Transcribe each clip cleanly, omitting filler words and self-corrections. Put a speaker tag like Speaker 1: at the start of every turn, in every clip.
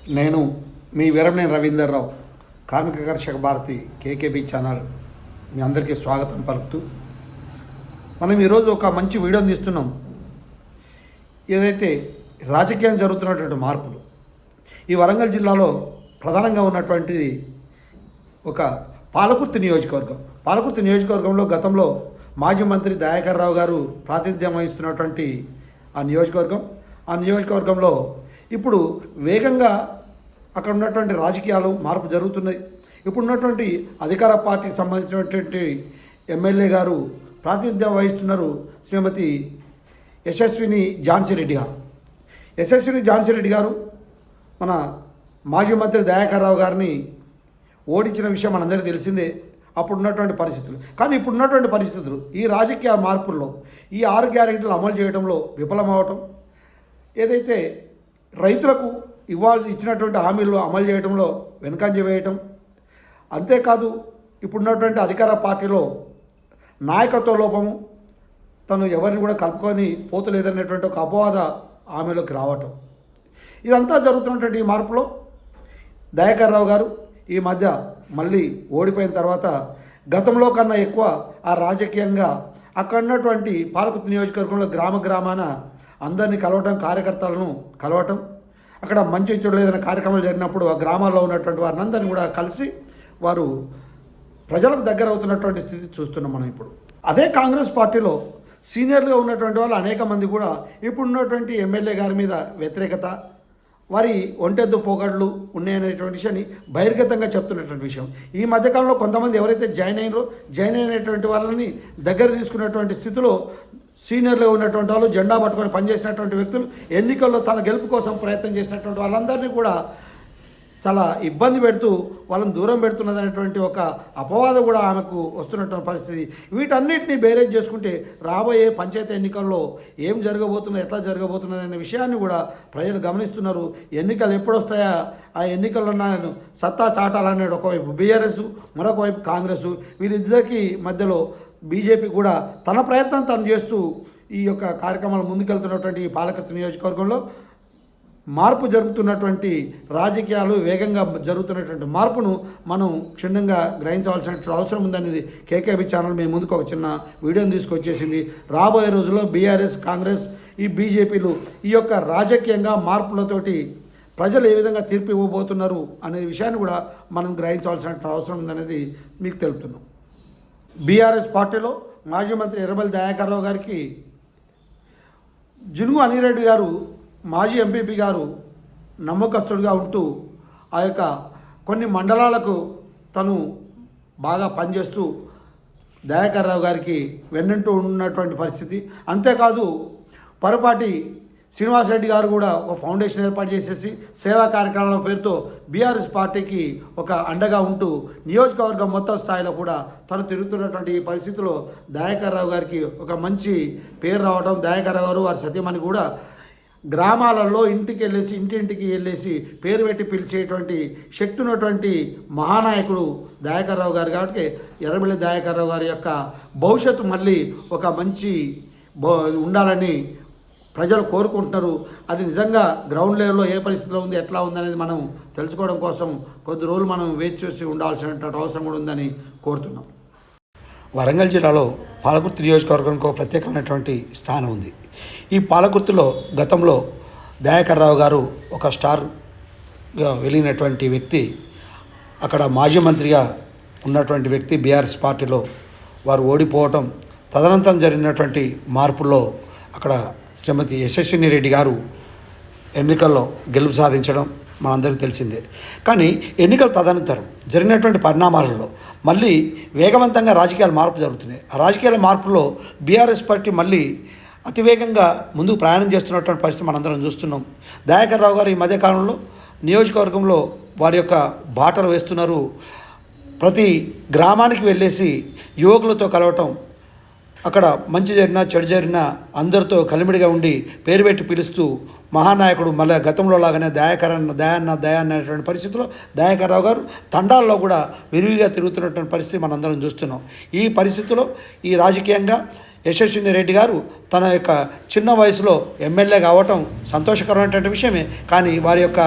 Speaker 1: నేను మీ వీరమనేని రవీందర్రావు కార్మిక కర్షక భారతి కేకేబీ ఛానల్ మీ అందరికీ స్వాగతం పలుకుతూ మనం ఈరోజు ఒక మంచి వీడియోని తీస్తున్నాం. ఏదైతే రాజకీయం జరుగుతున్నటువంటి మార్పులు ఈ వరంగల్ జిల్లాలో ప్రధానంగా ఉన్నటువంటిది ఒక పాలకుర్తి నియోజకవర్గం. పాలకుర్తి నియోజకవర్గంలో గతంలో మాజీ మంత్రి దయాకర్ రావు గారు ప్రాతినిధ్యం వహిస్తున్నటువంటి ఆ నియోజకవర్గంలో ఇప్పుడు వేగంగా అక్కడ ఉన్నటువంటి రాజకీయాలు మార్పు జరుగుతున్నాయి. ఇప్పుడు ఉన్నటువంటి అధికార పార్టీకి సంబంధించినటువంటి ఎమ్మెల్యే గారు ప్రాతినిధ్యం వహిస్తున్నారు శ్రీమతి యశస్విని ఝాన్సీ రెడ్డి గారు. యశస్విని ఝాన్సీ రెడ్డి గారు మన మాజీ మంత్రి దయాకర్ రావు గారిని ఓడించిన విషయం మనందరికీ తెలిసిందే. అప్పుడున్నటువంటి పరిస్థితులు కానీ ఇప్పుడున్నటువంటి పరిస్థితులు ఈ రాజకీయ మార్పుల్లో ఈ 6 గ్యారెంటీలు అమలు చేయడంలో విఫలమవటం, ఏదైతే రైతులకు ఇచ్చినటువంటి హామీలు అమలు చేయడంలో వెనుకంజ వేయటం, అంతేకాదు ఇప్పుడున్నటువంటి అధికార పార్టీలో నాయకత్వ లోపము, తను ఎవరిని కూడా కలుపుకొని పోతలేదనేటువంటి ఒక అపవాద హామీలోకి రావటం, ఇదంతా జరుగుతున్నటువంటి ఈ మార్పులో దయాకర్ రావు గారు ఈ మధ్య మళ్ళీ ఓడిపోయిన తర్వాత గతంలో కన్నా ఎక్కువ ఆ రాజకీయంగా అక్కడ ఉన్నటువంటి పాలకుర్తి నియోజకవర్గంలో గ్రామాన అందరినీ కలవటం, కార్యకర్తలను కలవటం, అక్కడ మంచి చెడు ఏదైనా కార్యక్రమాలు జరిగినప్పుడు ఆ గ్రామాల్లో ఉన్నటువంటి వారిని అందరినీ కూడా కలిసి వారు ప్రజలకు దగ్గర అవుతున్నటువంటి స్థితి చూస్తున్నాం మనం. ఇప్పుడు అదే కాంగ్రెస్ పార్టీలో సీనియర్లుగా ఉన్నటువంటి వాళ్ళు అనేక మంది కూడా ఇప్పుడు ఉన్నటువంటి ఎమ్మెల్యే గారి మీద వ్యతిరేకత, వారి ఒంటెద్దు పోగడ్లు ఉన్నాయనేటువంటి విషయాన్ని బహిర్గతంగా చెప్తున్నటువంటి విషయం. ఈ మధ్యకాలంలో కొంతమంది ఎవరైతే జాయిన్ అయినటువంటి వాళ్ళని దగ్గర తీసుకున్నటువంటి స్థితిలో సీనియర్లో ఉన్నటువంటి వాళ్ళు, జెండా పట్టుకొని పనిచేసినటువంటి వ్యక్తులు, ఎన్నికల్లో తన గెలుపు కోసం ప్రయత్నం చేసినటువంటి వాళ్ళందరినీ కూడా చాలా ఇబ్బంది పెడుతూ వాళ్ళని దూరం పెడుతున్నది అనేటువంటి ఒక అపవాదం కూడా ఆమెకు వస్తున్నటువంటి పరిస్థితి. వీటన్నిటిని బేరేజ్ చేసుకుంటే రాబోయే పంచాయతీ ఎన్నికల్లో ఏం జరగబోతున్నది, ఎట్లా జరగబోతున్నది అనే విషయాన్ని కూడా ప్రజలు గమనిస్తున్నారు. ఎన్నికలు ఎప్పుడు వస్తాయా, ఆ ఎన్నికల్లో సత్తా చాటాలనేది ఒకవైపు బీఆర్ఎస్, మరొక వైపు కాంగ్రెస్, వీరిద్దరికీ మధ్యలో బీజేపీ కూడా తన ప్రయత్నం తను చేస్తూ ఈ యొక్క కార్యక్రమాలు ముందుకెళ్తున్నటువంటి ఈ పాలకుర్తి నియోజకవర్గంలో మార్పు జరుగుతున్నటువంటి రాజకీయాలు, వేగంగా జరుగుతున్నటువంటి మార్పును మనం క్షుణ్ణంగా గ్రహించవలసినటువంటి అవసరం ఉందనేది కేకేబీ ఛానల్ మీ ముందుకు ఒక చిన్న వీడియోని తీసుకొచ్చేసింది. రాబోయే రోజుల్లో బీఆర్ఎస్, కాంగ్రెస్, ఈ బీజేపీలు ఈ యొక్క రాజకీయంగా మార్పులతోటి ప్రజలు ఏ విధంగా తీర్పు ఇవ్వబోతున్నారు అనే విషయాన్ని కూడా మనం గ్రహించవలసినటువంటి అవసరం ఉందనేది మీకు తెలుపుతున్నాం. బీఆర్ఎస్ పార్టీలో మాజీ మంత్రి ఎర్రబెల్లి దయాకర్ రావు గారికి జునుగు అనిరెడ్డి గారు, మాజీ ఎంపీపీ గారు నమ్మకస్తుడిగా ఉంటూ ఆ యొక్క కొన్ని మండలాలకు తను బాగా పనిచేస్తూ దయాకర్ రావు గారికి వెన్నంటూ ఉన్నటువంటి పరిస్థితి. అంతేకాదు పరపాటి శ్రీనివాసరెడ్డి గారు కూడా ఒక ఫౌండేషన్ ఏర్పాటు చేసేసి సేవా కార్యక్రమాల పేరుతో బీఆర్ఎస్ పార్టీకి ఒక అండగా ఉంటూ నియోజకవర్గం మొత్తం స్థాయిలో కూడా తను తిరుగుతున్నటువంటి ఈ పరిస్థితిలో దయాకర్ రావు గారికి ఒక మంచి పేరు రావడం, దయాకర్ రావు గారు వారి సతీమణి కూడా గ్రామాలలో ఇంటింటికి వెళ్ళేసి పేరు పెట్టి పిలిచేటువంటి శక్తి ఉన్నటువంటి మహానాయకుడు దయాకర్ రావు గారు. కాబట్టి ఎర్రబెల్లి దయాకర్ రావు గారి యొక్క భవిష్యత్తు మళ్ళీ ఒక మంచి ఉండాలని ప్రజలు కోరుకుంటున్నారు. అది నిజంగా గ్రౌండ్ లెవెల్లో ఏ పరిస్థితిలో ఉంది, ఎట్లా ఉందనేది మనం తెలుసుకోవడం కోసం కొద్ది రోజులు మనం వేచి చూసి ఉండాల్సినటువంటి అవసరం కూడా ఉందని కోరుతున్నాం. వరంగల్ జిల్లాలో పాలకుర్తి నియోజకవర్గానికి ఒక ప్రత్యేకమైనటువంటి స్థానం ఉంది. ఈ పాలకుర్తిలో గతంలో దయాకర్ రావు గారు ఒక స్టార్గా వెలిగినటువంటి వ్యక్తి, అక్కడ మాజీ మంత్రిగా ఉన్నటువంటి వ్యక్తి బీఆర్ఎస్ పార్టీలో వారు ఓడిపోవటం, తదనంతరం జరిగినటువంటి మార్పుల్లో అక్కడ శ్రీమతి యశస్విని రెడ్డి గారు ఎన్నికల్లో గెలుపు సాధించడం మనందరికీ తెలిసిందే. కానీ ఎన్నికల తదనంతరం జరిగినటువంటి పరిణామాలలో మళ్ళీ వేగవంతంగా రాజకీయాల మార్పు జరుగుతున్నాయి. ఆ రాజకీయాల మార్పులో బీఆర్ఎస్ పార్టీ మళ్ళీ అతివేగంగా ముందుకు ప్రయాణం చేస్తున్నటువంటి పరిస్థితి మనందరం చూస్తున్నాం. దయాకర్ రావు గారు ఈ మధ్యకాలంలో నియోజకవర్గంలో వారి యొక్క బాటలు వేస్తున్నారు. ప్రతి గ్రామానికి వెళ్ళేసి యువకులతో కలవటం, అక్కడ మంచి జరిగినా చెడు జరిగినా అందరితో కలిమిడిగా ఉండి పేరు పెట్టి పిలుస్తూ మహానాయకుడు మళ్ళీ గతంలో లాగానే దయాన్న అనేటువంటి పరిస్థితిలో దయాకర్ రావు గారు తండాల్లో కూడా విరివిగా తిరుగుతున్నటువంటి పరిస్థితి మనందరం చూస్తున్నాం. ఈ పరిస్థితిలో ఈ రాజకీయంగా యశస్విని రెడ్డి గారు తన యొక్క చిన్న వయసులో ఎమ్మెల్యే కావటం సంతోషకరమైనటువంటి విషయమే. కానీ వారి యొక్క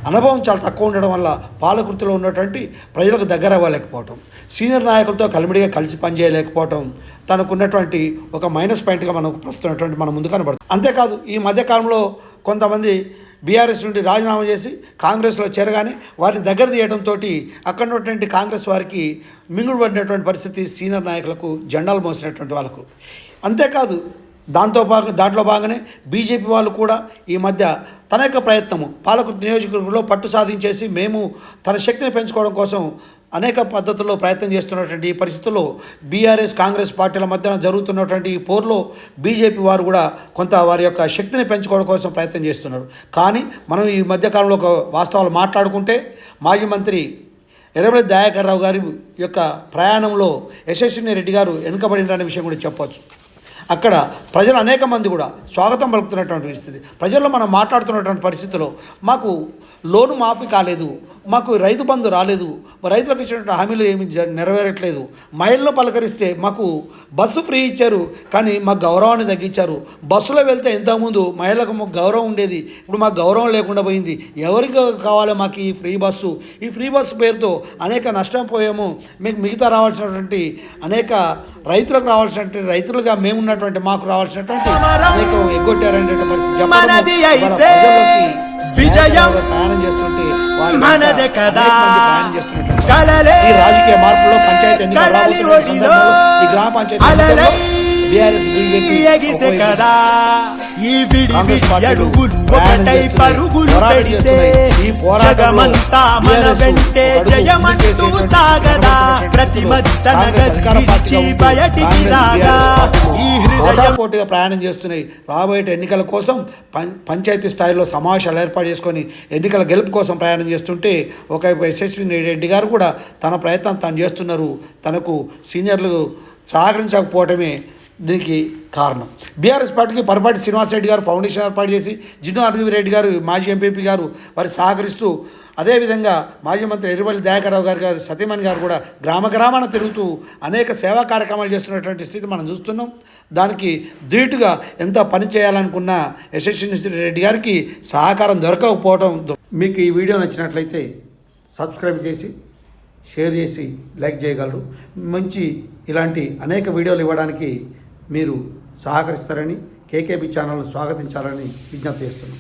Speaker 1: అనుభవం చాలా తక్కువ ఉండడం వల్ల పాలకృతిలో ఉన్నటువంటి ప్రజలకు దగ్గర అవ్వలేకపోవటం, సీనియర్ నాయకులతో కలిమిడిగా కలిసి పనిచేయలేకపోవటం తనకున్నటువంటి ఒక మైనస్ పాయింట్గా మనకు ప్రస్తుతం మన ముందు కనబడుతుంది. అంతేకాదు ఈ మధ్యకాలంలో కొంతమంది బీఆర్ఎస్ నుండి రాజీనామా చేసి కాంగ్రెస్లో చేరగానే వారిని దగ్గర తీయడంతో అక్కడ ఉన్నటువంటి కాంగ్రెస్ వారికి మింగుడు పడినటువంటి పరిస్థితి సీనియర్ నాయకులకు, జెండాలు మోసినటువంటి వాళ్ళకు. అంతేకాదు దాంట్లో భాగంగానే బీజేపీ వాళ్ళు కూడా ఈ మధ్య తన యొక్క ప్రయత్నము పాలకుర్తి నియోజకవర్గంలో పట్టు సాధించేసి మేము తన శక్తిని పెంచుకోవడం కోసం అనేక పద్ధతుల్లో ప్రయత్నం చేస్తున్నటువంటి ఈ పరిస్థితుల్లో బీఆర్ఎస్ కాంగ్రెస్ పార్టీల మధ్యన జరుగుతున్నటువంటి ఈ పోరులో బీజేపీ వారు కూడా కొంత వారి యొక్క శక్తిని పెంచుకోవడం కోసం ప్రయత్నం చేస్తున్నారు. కానీ మనం ఈ మధ్యకాలంలో ఒక వాస్తవాలు మాట్లాడుకుంటే మాజీ మంత్రి ఎర్రబెల్లి దయాకర్ రావు గారి యొక్క ప్రయాణంలో యశస్విని రెడ్డి గారు వెనుకబడిననే విషయం కూడా చెప్పవచ్చు. అక్కడ ప్రజలు అనేక మంది కూడా స్వాగతం పలుకుతున్నటువంటి పరిస్థితి. ప్రజల్లో మనం మాట్లాడుతున్నటువంటి పరిస్థితిలో మాకు లోను మాఫీ కాలేదు, మాకు రైతు బంధు రాలేదు, రైతులకు ఇచ్చినటువంటి హామీలు ఏమి నెరవేరట్లేదు, మహిళలను పలకరిస్తే మాకు బస్సు ఫ్రీ ఇచ్చారు కానీ మాకు గౌరవాన్ని తగ్గించారు, బస్సులో వెళ్తే ఇంతకుముందు మహిళలకు మాకు గౌరవం ఉండేది, ఇప్పుడు మాకు గౌరవం లేకుండా పోయింది, ఎవరికి కావాలి మాకు ఈ ఫ్రీ బస్సు, ఈ ఫ్రీ బస్సు పేరుతో అనేక నష్టం పోయాము, మీకు మిగతా రావాల్సినటువంటి అనేక రైతులకు రావాల్సినటువంటి రైతులుగా మేమున్నటువంటి మాకు రావాల్సినటువంటి అనేక ఎగ్గొట్టారనే పరిస్థితి
Speaker 2: విజయం
Speaker 1: ప్రయాణం చేస్తుంటే
Speaker 2: మనదే కదా.
Speaker 1: ఈ రాజకీయ మార్పులో పంచాయతీ ఎన్నికలు ఈ గ్రామ పంచాయతీ
Speaker 2: ఎగిసే కదా ఈ అడుగులు ఒకటై పరుగులు పెడితే జగమంతా మన వెంటే జయమంటూ సాగదా. ప్రతి మధ్య బయటికి రాగా ఈ
Speaker 1: పోటీగా ప్రయాణం చేస్తున్నాయి. రాబోయే ఎన్నికల కోసం పంచాయతీ స్థాయిలో సమావేశాలు ఏర్పాటు చేసుకొని ఎన్నికల గెలుపు కోసం ప్రయాణం చేస్తుంటే ఒకవైపు యశస్విని రెడ్డి గారు కూడా తన ప్రయత్నం తాను చేస్తున్నారు. తనకు సీనియర్లు సహకరించకపోవటమే దీనికి కారణం. బీఆర్ఎస్ పార్టీకి పరపాటి శ్రీనివాసరెడ్డి గారు ఫౌండేషన్ ఏర్పాటు చేసి జిడ్డు అరవిరెడ్డి గారు మాజీ ఎంపీపీ గారు వారి సహకరిస్తూ, అదేవిధంగా మాజీ మంత్రి ఎర్రబెల్లి దయాకర్ రావు గారు సతీమణి గారు కూడా గ్రామాన తిరుగుతూ అనేక సేవా కార్యక్రమాలు చేస్తున్నటువంటి స్థితి మనం చూస్తున్నాం. దానికి ధీటుగా ఎంత పని చేయాలనుకున్న యశస్విని రెడ్డి గారికి సహకారం దొరకకపోవడం. మీకు ఈ వీడియో నచ్చినట్లయితే సబ్స్క్రైబ్ చేసి షేర్ చేసి లైక్ చేయగలరు. మంచి ఇలాంటి అనేక వీడియోలు ఇవ్వడానికి మీరు సహకరిస్తారని కేకేబీ ఛానల్ను స్వాగతించాలని విజ్ఞప్తి చేస్తున్నాం.